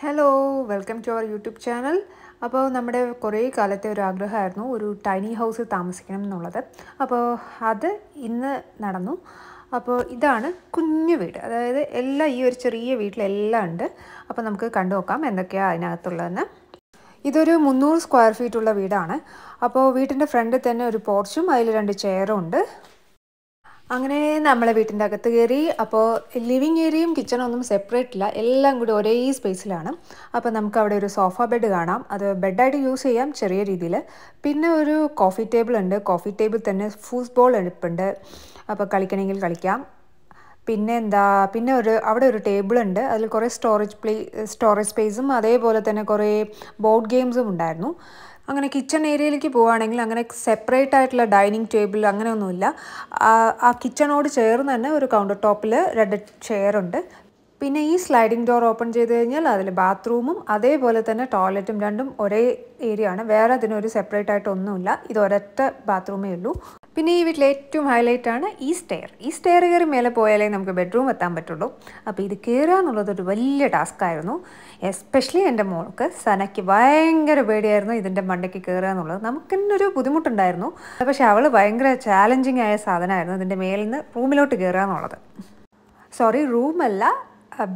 Hello, welcome to our YouTube channel. അപ്പോൾ നമ്മുടെ കുറേ കാലത്തെ ഒരു ആഗ്രഹമായിരുന്നു ഒരു ടൈനി ഹൗസ് താമസിക്കണം എന്നുള്ളത്. അപ്പോൾ അത് ഇന്ന് നടന്നു. അപ്പോൾ ഇതാണ് കുഞ്ഞു വീട്. അതായത് എല്ലാം ഈ ഒരു ചെറിയ വീട്ടിലെല്ലാം ഉണ്ട്. അപ്പോൾ നമുക്ക് കണ്ടു നോക്കാം എന്തൊക്കെയാണ് അതിനകത്തുള്ളതെന്ന്. ഇതൊരു 300 സ്ക്വയർ ഫീറ്റ് ഉള്ള വീടാണ്. അപ്പോൾ വീട്ടിൻ്റെ ഫ്രണ്ടിൽ തന്നെ ഒരു പോർച്ചും അതിൽ 2 ചെയറും ഉണ്ട്. അങ്ങനെ നമ്മളെ വീട്ടിൻ്റെ അകത്ത് കയറി. അപ്പോൾ ലിവിങ് ഏരിയയും കിച്ചണും ഒന്നും സെപ്പറേറ്റ് ഇല്ല, എല്ലാം കൂടി ഒരേ സ്പേസിലാണ്. അപ്പോൾ നമുക്ക് അവിടെ ഒരു സോഫ ബെഡ് കാണാം, അത് ബെഡായിട്ട് യൂസ് ചെയ്യാം ചെറിയ രീതിയിൽ. പിന്നെ ഒരു കോഫി ടേബിൾ ഉണ്ട്, കോഫി ടേബിൾ തന്നെ ഫൂസ്ബോൾ എടുപ്പുണ്ട്, അപ്പോൾ കളിക്കണമെങ്കിൽ കളിക്കാം. പിന്നെ അവിടെ ഒരു ടേബിൾ ഉണ്ട്, അതിൽ കുറേ സ്റ്റോറേജ് സ്പേസും അതേപോലെ തന്നെ കുറേ ബോർഡ് ഗെയിംസും ഉണ്ടായിരുന്നു. അങ്ങനെ കിച്ചൺ ഏരിയയിലേക്ക് പോവുകയാണെങ്കിൽ അങ്ങനെ സെപ്പറേറ്റ് ആയിട്ടുള്ള ഡൈനിങ് ടേബിൾ അങ്ങനെയൊന്നുമില്ല. ആ കിച്ചണോട് ചേർന്ന് തന്നെ ഒരു കൗണ്ടർ ടോപ്പിൽ 2 ചെയറുണ്ട്. പിന്നെ ഈ സ്ലൈഡിംഗ് ഡോർ ഓപ്പൺ ചെയ്ത് കഴിഞ്ഞാൽ അതിൽ ബാത്റൂമും അതേപോലെ തന്നെ ടോയ്ലറ്റും രണ്ടും ഒരേ ഏരിയ ആണ്. വേറെ അതിനൊരു സെപ്പറേറ്റ് ആയിട്ടൊന്നുമില്ല, ഇത് ഒരൊറ്റ ബാത്റൂമേ ഉള്ളൂ. പിന്നെ ഈ വീട്ടിലെ ഏറ്റവും ഹൈലൈറ്റ് ആണ് ഈ സ്റ്റെയർ കയറി മേലെ പോയാലേ നമുക്ക് ബെഡ്റൂം എത്താൻ പറ്റുള്ളൂ. അപ്പോൾ ഇത് കയറുക എന്നുള്ളതൊരു വലിയ ടാസ്ക്കായിരുന്നു. എസ്പെഷ്യലി എൻ്റെ മോൾക്ക് സനയ്ക്ക് ഭയങ്കര പേടിയായിരുന്നു ഇതിൻ്റെ മണ്ടയ്ക്ക് കയറുക എന്നുള്ളത്. നമുക്കിന്നൊരു ബുദ്ധിമുട്ടുണ്ടായിരുന്നു, പക്ഷേ അവൾ ഭയങ്കര ചാലഞ്ചിങ് ആയ സാധനമായിരുന്നു ഇതിൻ്റെ മേലിൽ നിന്ന് റൂമിലോട്ട് കയറുക എന്നുള്ളത്. റൂമല്ല,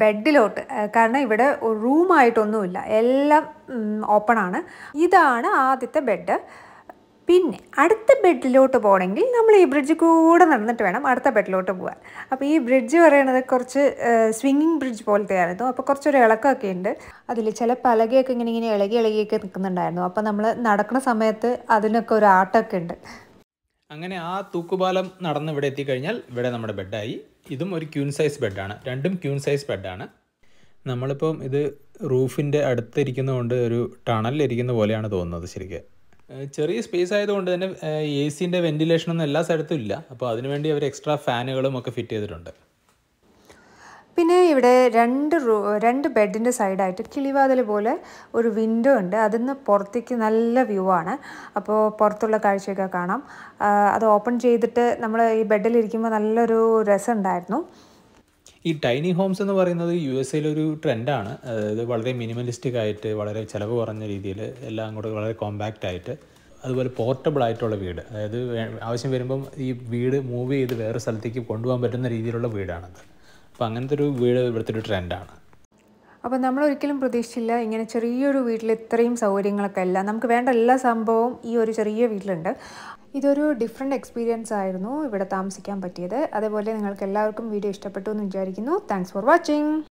ബെഡിലോട്ട്. കാരണം ഇവിടെ റൂമായിട്ടൊന്നുമില്ല, എല്ലാം ഓപ്പണാണ്. ഇതാണ് ആദ്യത്തെ ബെഡ്. പിന്നെ അടുത്ത ബെഡിലോട്ട് പോകണമെങ്കിൽ നമ്മൾ ഈ ബ്രിഡ്ജ് കൂടെ നടന്നിട്ട് വേണം അടുത്ത ബെഡിലോട്ട് പോകാൻ. അപ്പോൾ ഈ ബ്രിഡ്ജ് പറയുന്നത് കുറച്ച് സ്വിങ്ങിങ് ബ്രിഡ്ജ് പോലത്തെ ആയിരുന്നു. അപ്പോൾ കുറച്ചൊരു ഇളക്കമൊക്കെ ഉണ്ട്, അതിൽ ചില പലകയൊക്കെ ഇങ്ങനെ ഇളകിയൊക്കെ നിൽക്കുന്നുണ്ടായിരുന്നു. അപ്പോൾ നമ്മൾ നടക്കുന്ന സമയത്ത് അതിനൊക്കെ ഒരു ആട്ടമൊക്കെ ഉണ്ട്. അങ്ങനെ ആ തൂക്കുപാലം നടന്ന് ഇവിടെ എത്തിക്കഴിഞ്ഞാൽ ഇവിടെ നമ്മുടെ ബെഡായി. ഇതും ഒരു ക്യൂൻ സൈസ് ബെഡാണ്, രണ്ടും ക്യൂൻ സൈസ് ബെഡാണ്. നമ്മളിപ്പം ഇത് റൂഫിൻ്റെ അടുത്തിരിക്കുന്നതുകൊണ്ട് ഒരു ടണലിലിരിക്കുന്ന പോലെയാണ് തോന്നുന്നത്. ശരിക്കും ചെറിയ സ്പേസ് ആയതുകൊണ്ട് തന്നെ AC-ൻ്റെ വെൻറ്റിലേഷനൊന്നും എല്ലാ സ്ഥലത്തും ഇല്ല. അപ്പോൾ അതിനുവേണ്ടി അവർ എക്സ്ട്രാ ഫാനുകളും ഒക്കെ ഫിറ്റ് ചെയ്തിട്ടുണ്ട്. പിന്നെ ഇവിടെ രണ്ട് ബെഡിൻ്റെ സൈഡായിട്ട് കിളിവാതിൽ പോലെ ഒരു വിൻഡോ ഉണ്ട്. അതിൽ നിന്ന് പുറത്തേക്ക് നല്ല വ്യൂ ആണ്. അപ്പോൾ പുറത്തുള്ള കാഴ്ചയൊക്കെ കാണാം. അത് ഓപ്പൺ ചെയ്തിട്ട് നമ്മൾ ഈ ബെഡിലിരിക്കുമ്പോൾ നല്ലൊരു രസമുണ്ടായിരുന്നു. ഈ ടൈനി ഹോംസ് എന്ന് പറയുന്നത് USA-യിലൊരു ട്രെൻഡാണ്. അതായത് വളരെ മിനിമലിസ്റ്റിക് ആയിട്ട്, വളരെ ചിലവ് കുറഞ്ഞ രീതിയിൽ, എല്ലാം കൂടെ വളരെ കോമ്പാക്റ്റ് ആയിട്ട്, അതുപോലെ പോർട്ടബിൾ ആയിട്ടുള്ള വീട്. അതായത് ആവശ്യം വരുമ്പം ഈ വീട് മൂവ് ചെയ്ത് വേറെ സ്ഥലത്തേക്ക് കൊണ്ടുപോകാൻ പറ്റുന്ന രീതിയിലുള്ള വീടാണത്. അപ്പോൾ അങ്ങനത്തെ ഒരു വീട് ഇവിടുത്തെ ഒരു ട്രെൻഡാണ്. അപ്പോൾ നമ്മളൊരിക്കലും പ്രതീക്ഷിച്ചില്ല ഇങ്ങനെ ചെറിയൊരു വീട്ടിൽ ഇത്രയും സൗകര്യങ്ങളൊക്കെ എല്ലാം നമുക്ക് വേണ്ട എല്ലാ സംഭവവും ഈ ഒരു ചെറിയ വീട്ടിലുണ്ട്. ഇതൊരു ഡിഫറെൻറ്റ് എക്സ്പീരിയൻസ് ആയിരുന്നു ഇവിടെ താമസിക്കാൻ പറ്റിയത്. അതേപോലെ നിങ്ങൾക്ക് എല്ലാവർക്കും വീഡിയോ ഇഷ്ടപ്പെട്ടു എന്ന് വിചാരിക്കുന്നു. Thanks for watching.